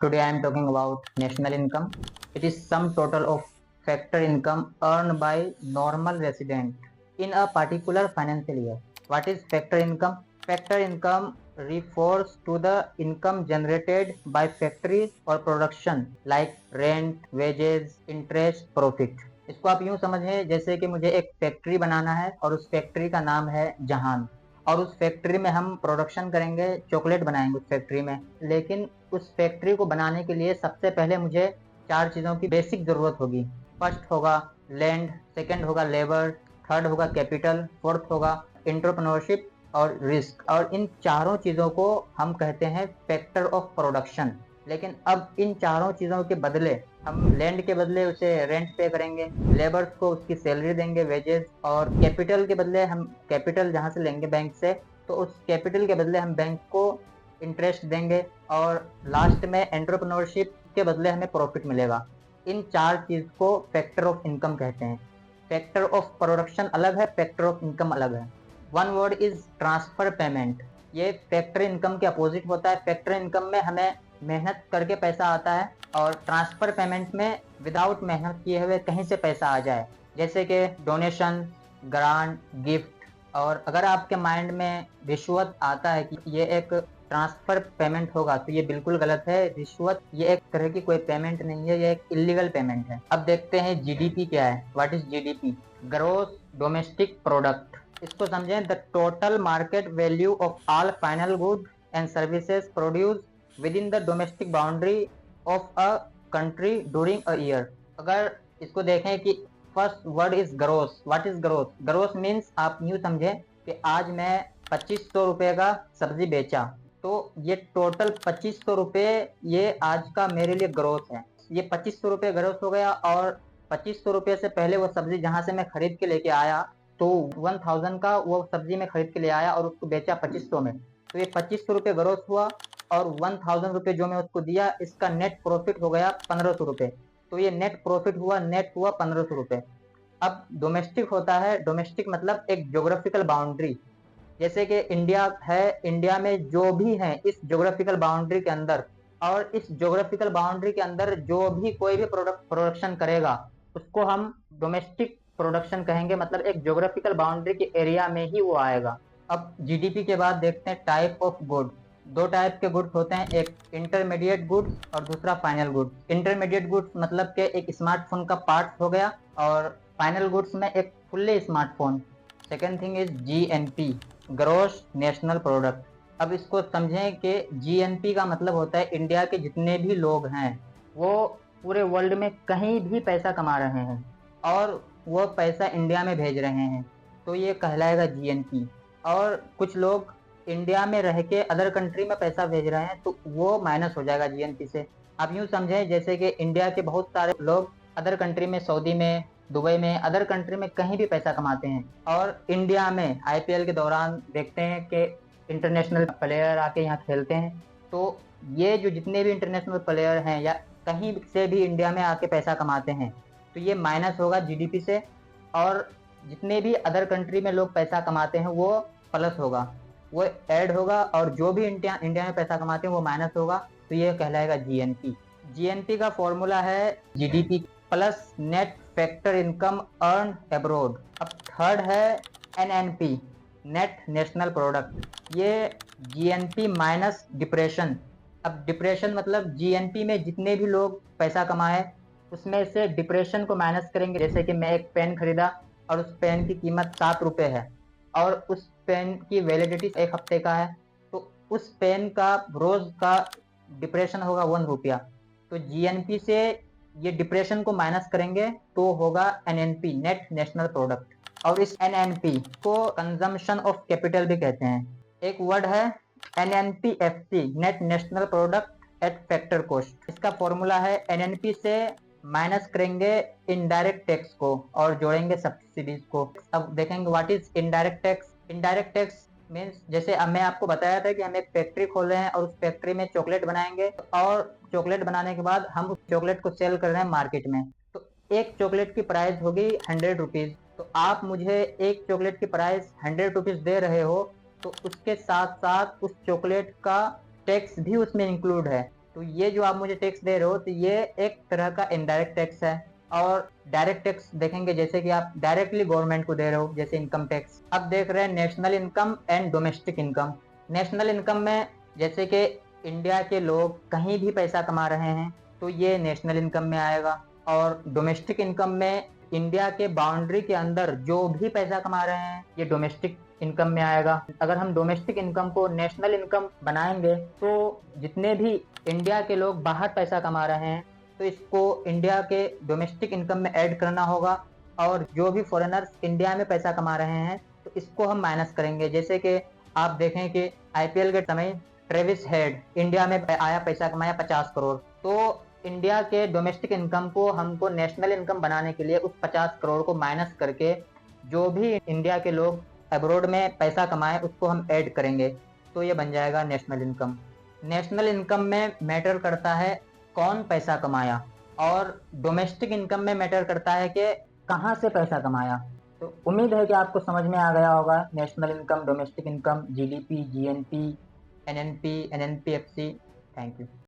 Today I am talking about national income. It is sum total of factor income earned by normal resident in a particular financial year. What is factor income? Factor income refers to the income generated by factories or production like rent, wages, interest, profit. इसको आप यूं समझें जैसे कि मुझे एक factory बनाना है और उस फैक्ट्री का नाम है जहान, और उस फैक्ट्री में हम प्रोडक्शन करेंगे, चॉकलेट बनाएंगे उस फैक्ट्री में। लेकिन उस फैक्ट्री को बनाने के लिए सबसे पहले मुझे 4 चीज़ों की बेसिक ज़रूरत होगी। फर्स्ट होगा लैंड, सेकंड होगा लेबर, थर्ड होगा कैपिटल, फोर्थ होगा एंटरप्रेन्योरशिप और रिस्क। और इन चारों चीज़ों को हम कहते हैं फैक्टर ऑफ प्रोडक्शन। लेकिन अब इन चारों चीज़ों के बदले हम लैंड के बदले उसे रेंट पे करेंगे, लेबर्स को उसकी सैलरी देंगे, वेजेस, और कैपिटल के बदले हम कैपिटल जहाँ से लेंगे बैंक से, तो उस कैपिटल के बदले हम बैंक को इंटरेस्ट देंगे, और लास्ट में एंटरप्रेन्योरशिप के बदले हमें प्रॉफिट मिलेगा। इन 4 चीज़ को फैक्टर ऑफ इनकम कहते हैं। फैक्टर ऑफ प्रोडक्शन अलग है, फैक्टर ऑफ इनकम अलग है। One word is transfer payment. ये फैक्टर इनकम के अपोजिट होता है। फैक्टर इनकम में हमें मेहनत करके पैसा आता है, और ट्रांसफर पेमेंट में विदाउट मेहनत किए हुए कहीं से पैसा आ जाए, जैसे कि डोनेशन, ग्रांट, गिफ्ट। और अगर आपके माइंड में रिश्वत आता है कि ये एक ट्रांसफर पेमेंट होगा, तो ये बिल्कुल गलत है। रिश्वत ये एक तरह की कोई पेमेंट नहीं है, ये एक इलीगल पेमेंट है। अब देखते हैं जीडीपी क्या है। What is GDP? Gross domestic product. इसको समझें, the total market value of all final good and services produce within the domestic boundary of a country during a year. अगर इसको देखें कि first word is gross. What is gross? Gross means आप यूं समझें कि आज मैं 2500 रुपए का सब्जी बेचा, तो ये टोटल 2500 रुपए ये आज का मेरे लिए ग्रोस है। ये 2500 रुपए ग्रोस हो गया, और 2500 रुपए से पहले वो सब्जी जहां से मैं खरीद के लेके आया, तो 1000 का वो सब्जी मैं खरीद के ले आया और उसको बेचा 2500 में, तो ये 2500 रुपए ग्रोस हुआ। और 1000 रुपए जो मैं उसको दिया, इसका नेट प्रॉफिट हो गया 1500 रुपए। तो ये नेट प्रॉफिट हुआ, नेट हुआ 1500 रुपए। अब डोमेस्टिक होता है, डोमेस्टिक मतलब एक ज्योग्राफिकल बाउंड्री। जैसे कि इंडिया है, इंडिया में जो भी है इस ज्योग्राफिकल बाउंड्री के अंदर, और इस ज्योग्राफिकल बाउंड्री के अंदर जो भी कोई भी प्रोडक्शन करेगा, उसको हम डोमेस्टिक प्रोडक्शन कहेंगे। मतलब एक ज्योग्राफिकल बाउंड्री के एरिया में ही वो आएगा। अब जीडीपी के बाद देखते हैं टाइप ऑफ गुड। 2 टाइप के गुड्स होते हैं, एक इंटरमीडिएट गुड्स और दूसरा फाइनल गुड्स। इंटरमीडिएट गुड्स मतलब कि एक स्मार्टफोन का पार्ट हो गया, और फाइनल गुड्स में एक fully smartphone. Second thing is GNP, gross national product. अब इसको समझें कि जीएनपी का मतलब होता है इंडिया के जितने भी लोग हैं वो पूरे वर्ल्ड में कहीं भी पैसा कमा रहे हैं, और वो पैसा इंडिया में भेज रहे हैं, तो ये कहलाएगा जीएनपी। और कुछ लोग इंडिया में रह के अदर कंट्री में पैसा भेज रहे हैं, तो वो माइनस हो जाएगा जीएनपी से। आप यूं समझें जैसे कि इंडिया के बहुत सारे लोग अदर कंट्री में, सऊदी में, दुबई में, अदर कंट्री में कहीं भी पैसा कमाते हैं, और इंडिया में आईपीएल के दौरान देखते हैं कि इंटरनेशनल प्लेयर आके यहाँ खेलते हैं। तो ये जो जितने भी इंटरनेशनल प्लेयर हैं या कहीं से भी इंडिया में आके पैसा कमाते हैं, तो ये माइनस होगा जीडीपी से। और जितने भी अदर कंट्री में लोग पैसा कमाते हैं वो प्लस होगा, वो ऐड होगा, और जो भी इंडिया में पैसा कमाते हैं वो माइनस होगा। तो ये कहलाएगा जीएनपी। जीएनपी का फॉर्मूला है GDP plus net factor income earn abroad. अब थर्ड है एनएनपी, नेट नेशनल प्रोडक्ट। ये जीएनपी माइनस डिप्रेशन। अब डिप्रेशन मतलब जीएनपी में जितने भी लोग पैसा कमाए उसमें से डिप्रेशन को माइनस करेंगे। जैसे कि मैं एक पेन खरीदा और उस पेन की कीमत 7 रुपए है, और उस पेन की वैलिडिटी 1 हफ्ते का है, तो उस पेन का रोज का डिप्रेशन होगा 1 रुपया। तो जीएनपी से ये डिप्रेशन को माइनस करेंगे तो होगा एनएनपी, नेट नेशनल प्रोडक्ट। और इस एनएनपी को कंजम्पशन ऑफ कैपिटल भी कहते हैं। एक वर्ड है NNPFC, net national product at factor cost. इसका फॉर्मूला है एनएनपी से माइनस करेंगे इनडायरेक्ट टैक्स को और जोड़ेंगे सब्सिडीज को। अब देखेंगे what is indirect tax. Indirect tax means, जैसे अब मैं आपको बताया था कि हम एक फैक्ट्री खोल रहे हैं और उस फैक्ट्री में चॉकलेट बनाएंगे, और चॉकलेट बनाने के बाद हम उस चॉकलेट को सेल कर रहे हैं मार्केट में, तो एक चॉकलेट की प्राइस होगी 100 रुपीज। तो आप मुझे एक चॉकलेट की प्राइस 100 रुपीज दे रहे हो, तो उसके साथ साथ उस चॉकलेट का टैक्स भी उसमें इंक्लूड है। तो ये जो आप मुझे टैक्स दे रहे हो, तो ये एक तरह का इनडायरेक्ट टैक्स है। और डायरेक्ट टैक्स देखेंगे जैसे कि आप डायरेक्टली गवर्नमेंट को दे रहे हो, जैसे इनकम टैक्स। अब देख रहे हैं national income and domestic income. National income में जैसे कि इंडिया के लोग कहीं भी पैसा कमा रहे हैं तो ये नेशनल इनकम में आएगा। और डोमेस्टिक इनकम में इंडिया के बाउंड्री के अंदर जो भी पैसा कमा रहे हैं ये डोमेस्टिक इनकम में आएगा। अगर हम डोमेस्टिक इनकम को नेशनल इनकम बनाएंगे तो जितने भी इंडिया के लोग बाहर पैसा कमा रहे हैं तो इसको इंडिया के डोमेस्टिक इनकम में ऐड करना होगा। और जो भी फॉरेनर्स इंडिया में पैसा कमा रहे हैं तो इसको हम माइनस करेंगे। जैसे कि आप देखें कि आईपीएल के समय ट्रेविस हेड इंडिया में आया, पैसा कमाया 50 करोड़। तो इंडिया के डोमेस्टिक इनकम को हमको नेशनल इनकम बनाने के लिए उस 50 करोड़ को माइनस करके जो भी इंडिया के लोग अब्रोड में पैसा कमाए उसको हम ऐड करेंगे, तो ये बन जाएगा नेशनल इनकम। नेशनल इनकम में मैटर करता है कौन पैसा कमाया, और डोमेस्टिक इनकम में मैटर करता है कि कहाँ से पैसा कमाया। तो उम्मीद है कि आपको समझ में आ गया होगा national income, domestic income, GDP, GNP, NNP, NNPFC. Thank you.